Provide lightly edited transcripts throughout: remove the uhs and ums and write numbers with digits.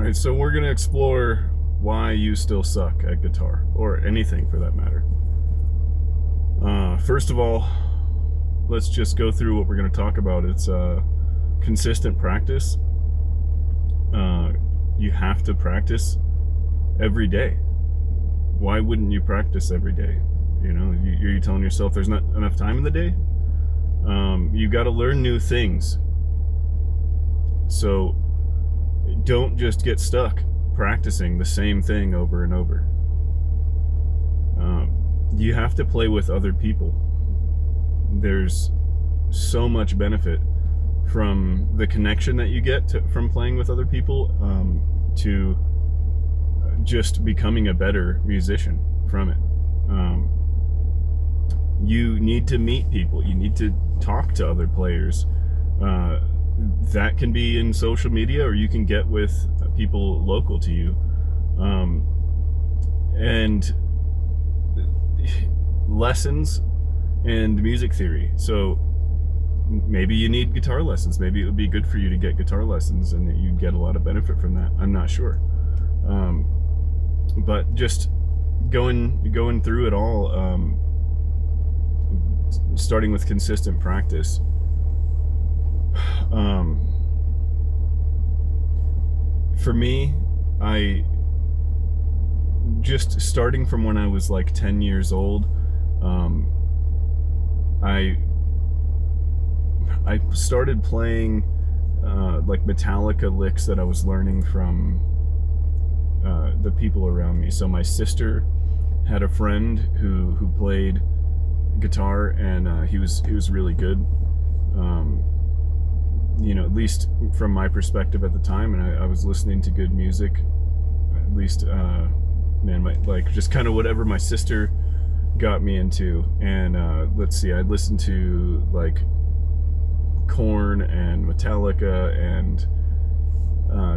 Alright, so we're gonna explore why you still suck at guitar, or anything for that matter. First of all, let's just go through what we're gonna talk about. It's consistent practice. You have to practice every day. Why wouldn't you practice every day? You know, you're telling yourself there's not enough time in the day? You gotta learn new things. So don't just get stuck practicing the same thing over and over. You have to play with other people. There's so much benefit from the connection that you get from playing with other people, to just becoming a better musician from it. You need to meet people. You need to talk to other players. That can be in social media, or you can get with people local to you. And lessons and music theory. So maybe you need guitar lessons. Maybe it would be good for you to get guitar lessons and that you'd get a lot of benefit from that. I'm not sure. But just going through it all, starting with consistent practice. For me, I just starting from when I was like 10 years old, I started playing like Metallica licks that I was learning from the people around me. So my sister had a friend who played guitar, and he was really good. You know, at least from my perspective at the time, and I was listening to good music. At least, like just kind of whatever my sister got me into. And let's see, I listened to like Korn and Metallica and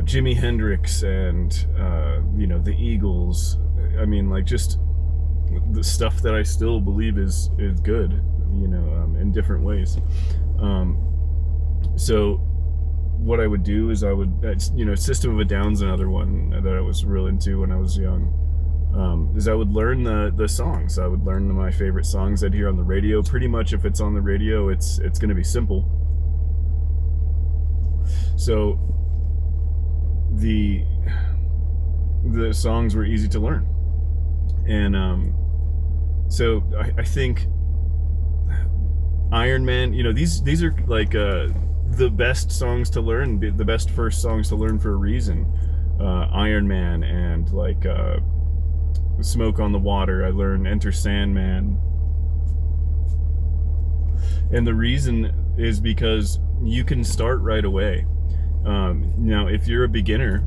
Jimi Hendrix and you know, the Eagles. I mean, like just the stuff that I still believe is good, you know, in different ways. So what I would do is you know, System of a Down's another one that I was real into when I was young. Is I would learn the songs. I would learn my favorite songs I'd hear on the radio. Pretty much if it's on the radio, it's going to be simple. So the songs were easy to learn. And so I think Iron Man, you know, these are like the best songs to learn, the best first songs to learn for a reason. Iron Man and like Smoke on the Water. I learned Enter Sandman. And the reason is because you can start right away. Now, if you're a beginner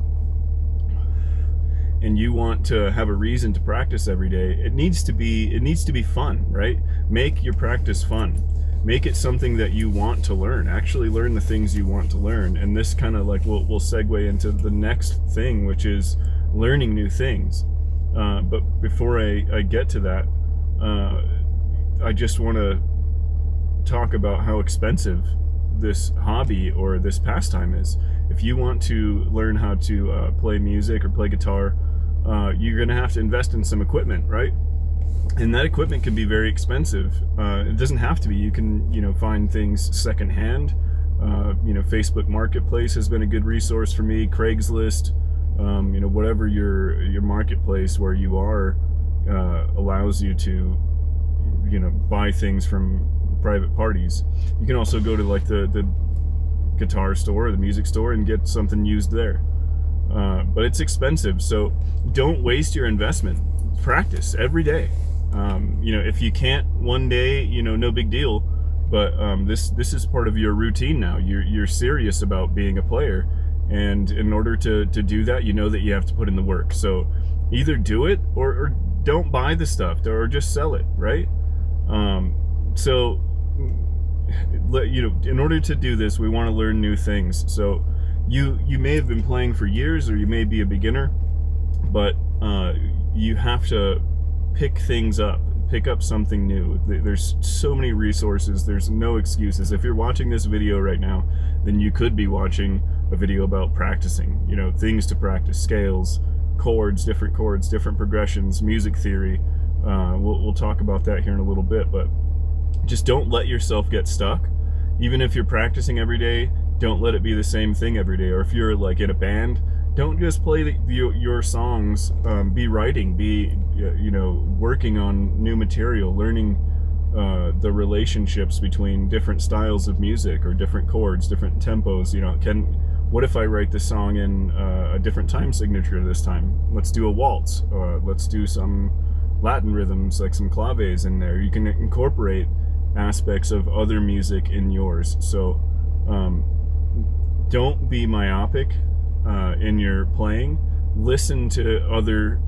and you want to have a reason to practice every day, it needs to be fun, right? Make your practice fun. Make it something that you want to learn. Actually learn the things you want to learn. And this kind of like will segue into the next thing, which is learning new things. But before I get to that, I just want to talk about how expensive this hobby or this pastime is. If you want to learn how to play music or play guitar, you're going to have to invest in some equipment, right? And that equipment can be very expensive. It doesn't have to be. You can, you know, find things secondhand. You know, Facebook Marketplace has been a good resource for me. Craigslist, you know, whatever your marketplace where you are allows you to, you know, buy things from private parties. You can also go to like the guitar store or the music store and get something used there. But it's expensive, so don't waste your investment. Practice every day. You know, if you can't one day, you know, no big deal. But this is part of your routine now. You're serious about being a player, and in order to do that, you know that you have to put in the work. So either do it or don't buy the stuff, or just sell it, right? So you know, in order to do this, we want to learn new things. So you may have been playing for years, or you may be a beginner, but you have to pick things up, pick up something new. There's so many resources. There's no excuses. If you're watching this video right now, then you could be watching a video about practicing, you know, things to practice, scales, chords, different progressions, music theory. We'll talk about that here in a little bit, but just don't let yourself get stuck. Even if you're practicing every day, don't let it be the same thing every day. Or if you're like in a band, don't just play your songs. Be writing, be, you know, working on new material, learning the relationships between different styles of music or different chords, different tempos. You know, what if I write this song in a different time signature this time? Let's do a waltz. Let's do some Latin rhythms, like some claves in there. You can incorporate aspects of other music in yours. So don't be myopic in your playing. Listen to other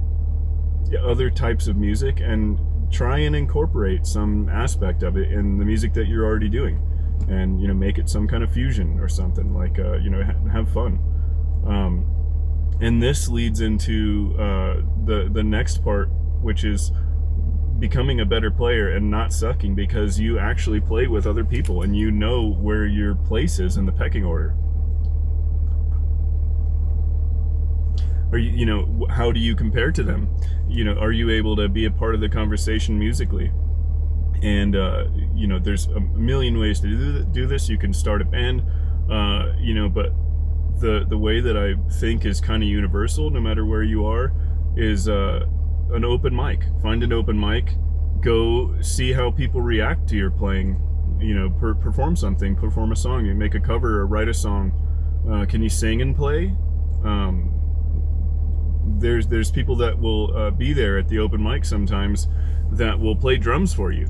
types of music and try and incorporate some aspect of it in the music that you're already doing, and, you know, make it some kind of fusion or something, like, you know, have fun. And this leads into the next part, which is becoming a better player and not sucking, because you actually play with other people and you know where your place is in the pecking order. Are you know, how do you compare to them? You know, are you able to be a part of the conversation musically? And you know, there's a million ways to do this. You can start a band, you know, but the way that I think is kind of universal, no matter where you are, is an open mic. Find an open mic, go see how people react to your playing. You know, perform something, perform a song, you make a cover or write a song. Can you sing and play? There's people that will be there at the open mic sometimes that will play drums for you.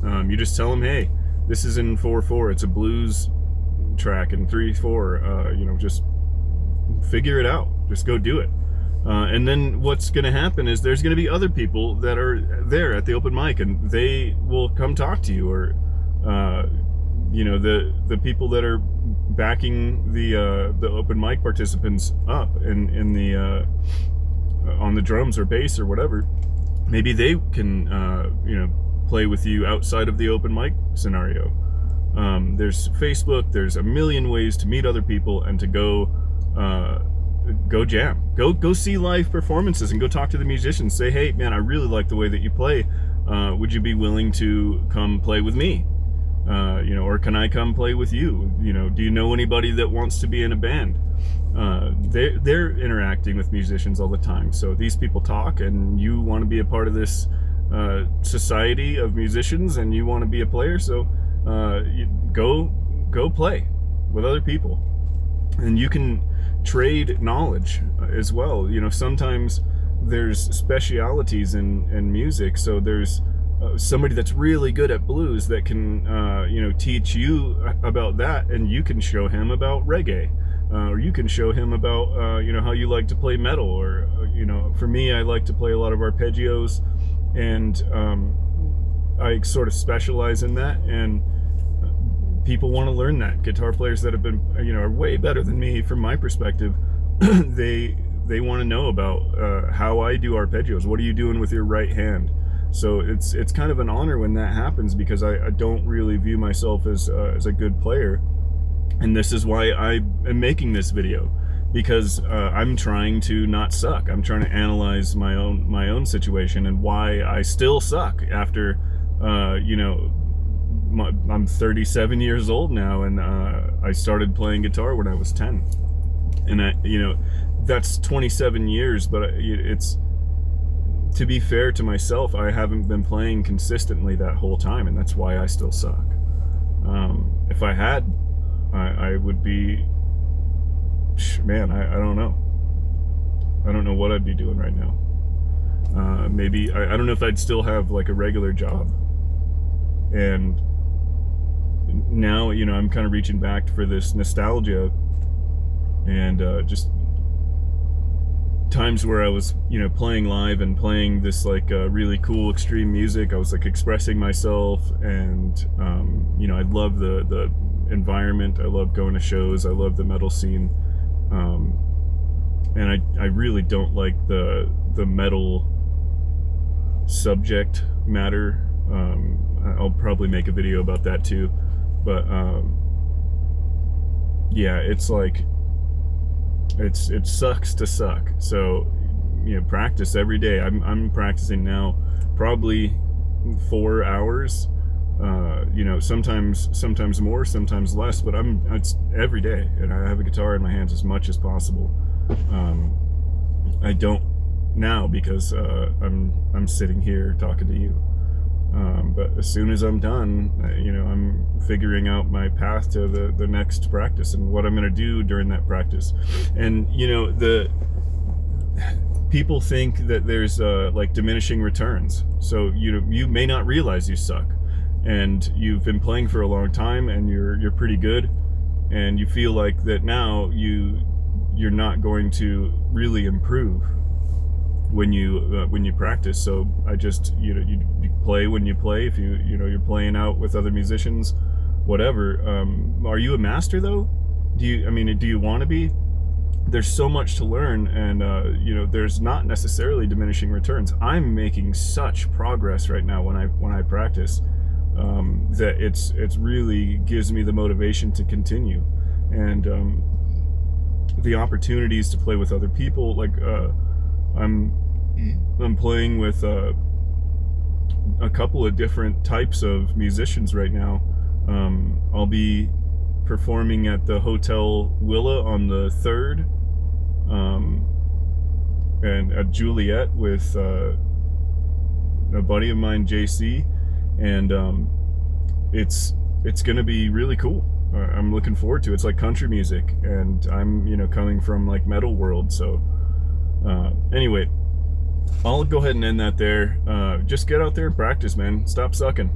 You just tell them, hey, this is in 4/4. It's a blues track in 3/4. You know, just figure it out. Just go do it. And then what's going to happen is there's going to be other people that are there at the open mic, and they will come talk to you, or you know, the people that are backing the open mic participants up in the on the drums or bass or whatever. Maybe they can you know, play with you outside of the open mic scenario. There's Facebook. There's a million ways to meet other people and to go jam. Go see live performances and go talk to the musicians. Say, hey man, I really like the way that you play. Would you be willing to come play with me? You know, or can I come play with you? You know, do you know anybody that wants to be in a band? They're interacting with musicians all the time. So these people talk, and you want to be a part of this society of musicians, and you want to be a player. So you go play with other people, and you can trade knowledge as well. You know, sometimes there's specialities in music. So there's somebody that's really good at blues that can you know, teach you about that, and you can show him about reggae, or you can show him about you know, how you like to play metal, or you know, for me, I like to play a lot of arpeggios, and I sort of specialize in that, and people want to learn that. Guitar players that have been, you know, are way better than me from my perspective, they want to know about how I do arpeggios. What are you doing with your right hand? So it's kind of an honor when that happens, because I don't really view myself as a good player, and this is why I am making this video, because I'm trying to not suck. I'm trying to analyze my own situation and why I still suck after you know, I'm 37 years old now, and I started playing guitar when I was 10, and you know, that's 27 years, but it's, to be fair to myself, I haven't been playing consistently that whole time, and that's why I still suck. If I had, I would be, man, I don't know. I don't know what I'd be doing right now. Maybe, I don't know if I'd still have like a regular job. And now, you know, I'm kind of reaching back for this nostalgia, and just times where I was, you know, playing live and playing this like really cool extreme music. I was like expressing myself, and you know, I love the environment. I love going to shows. I love the metal scene, and I really don't like the metal subject matter. I'll probably make a video about that too, but yeah, it's like it sucks to suck. So, practice every day. I'm practicing now probably 4 hours. Sometimes more, sometimes less, but it's every day, and I have a guitar in my hands as much as possible. I don't now because I'm sitting here talking to you. But as soon as I'm done, I'm figuring out my path to the next practice and what I'm going to do during that practice. And the people think that there's like diminishing returns. So you may not realize you suck, and you've been playing for a long time, and you're pretty good, and you feel like that now you're not going to really improve when you practice. So I just you play when you play. If you're playing out with other musicians, whatever. Are you a master though? Do you want to be? There's so much to learn, and there's not necessarily diminishing returns. I'm making such progress right now when I practice, that it's really gives me the motivation to continue, and the opportunities to play with other people. Like I'm playing with a couple of different types of musicians right now. I'll be performing at the Hotel Willa on the 3rd, and at Juliet with a buddy of mine, JC, and it's gonna be really cool. I'm looking forward to it. It's like country music, and I'm coming from like metal world, so anyway, I'll go ahead and end that there. Just get out there and practice, man. Stop sucking.